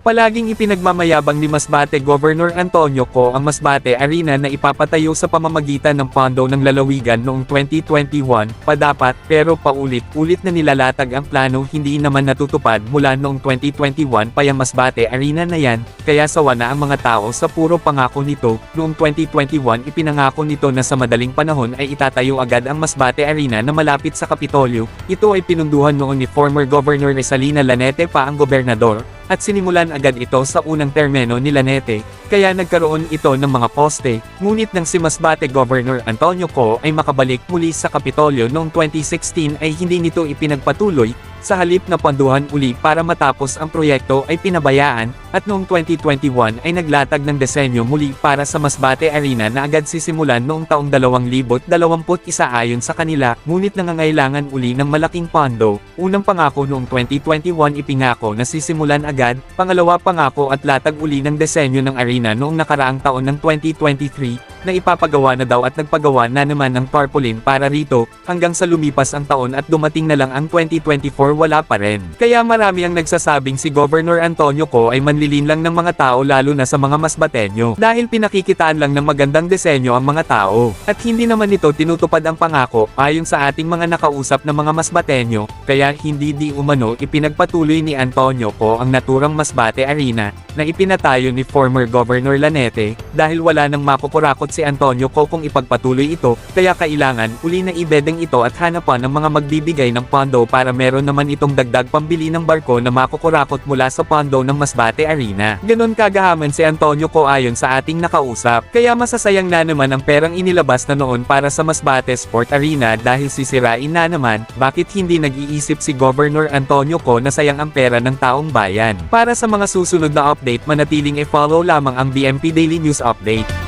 Palaging ipinagmamayabang ni Masbate Governor Antonio Co ang Masbate Arena na ipapatayo sa pamamagitan ng pondo ng lalawigan noong 2021, padapat, pero paulit-ulit na nilalatag ang plano hindi naman natutupad mula noong 2021 pa yung Masbate Arena na yan, kaya sawa na ang mga tao sa puro pangako nito. Noong 2021 ipinangako nito na sa madaling panahon ay itatayo agad ang Masbate Arena na malapit sa Kapitolyo. Ito ay pinunduhan noon ni former Governor Resalina Lanete pa ang gobernador, at sinimulan agad ito sa unang termino ni Lanete, kaya nagkaroon ito ng mga poste. Ngunit nang si Masbate Governor Antonio Co ay makabalik muli sa Kapitolyo noong 2016 ay hindi nito ipinagpatuloy, sa halip na ponduhan uli para matapos ang proyekto ay pinabayaan, at noong 2021 ay naglatag ng disenyo muli para sa Masbate Arena na agad sisimulan noong taong 2021 ayon sa kanila, ngunit nangangailangan uli ng malaking pondo. Unang pangako noong 2021 ipinako na sisimulan agad, pangalawa pangako at latag uli ng disenyo ng arena noong nakaraang taon ng 2023, na ipapagawa na daw at nagpagawa na naman ng tarpaulin para rito, hanggang sa lumipas ang taon at dumating na lang ang 2024 wala pa rin. Kaya marami ang nagsasabing si Governor Antonio Co ay manlilin lang ng mga tao lalo na sa mga Masbateño, dahil pinakikitaan lang ng magandang disenyo ang mga tao, at hindi naman ito tinutupad ang pangako, ayon sa ating mga nakausap na mga Masbateño, kaya hindi di umano ipinagpatuloy ni Antonio Co ang naturang Masbate Arena, na ipinatayo ni former Governor Lanete, dahil wala nang makukurakot si Antonio Co kung ipagpatuloy ito, kaya kailangan uli na ibedeng ito at hanapan ng mga magbibigay ng pondo para meron naman itong dagdag pambili ng barko na makukurakot mula sa pondo ng Masbate Arena. Ganon kagahaman si Antonio Co ayon sa ating nakausap, kaya masasayang na naman ang perang inilabas na noon para sa Masbate Sport Arena dahil sisirain na naman. Bakit hindi nag-iisip si Governor Antonio Co na sayang ang pera ng taong bayan? Para sa mga susunod na update manatiling i-follow lamang ang BMP Daily News Update.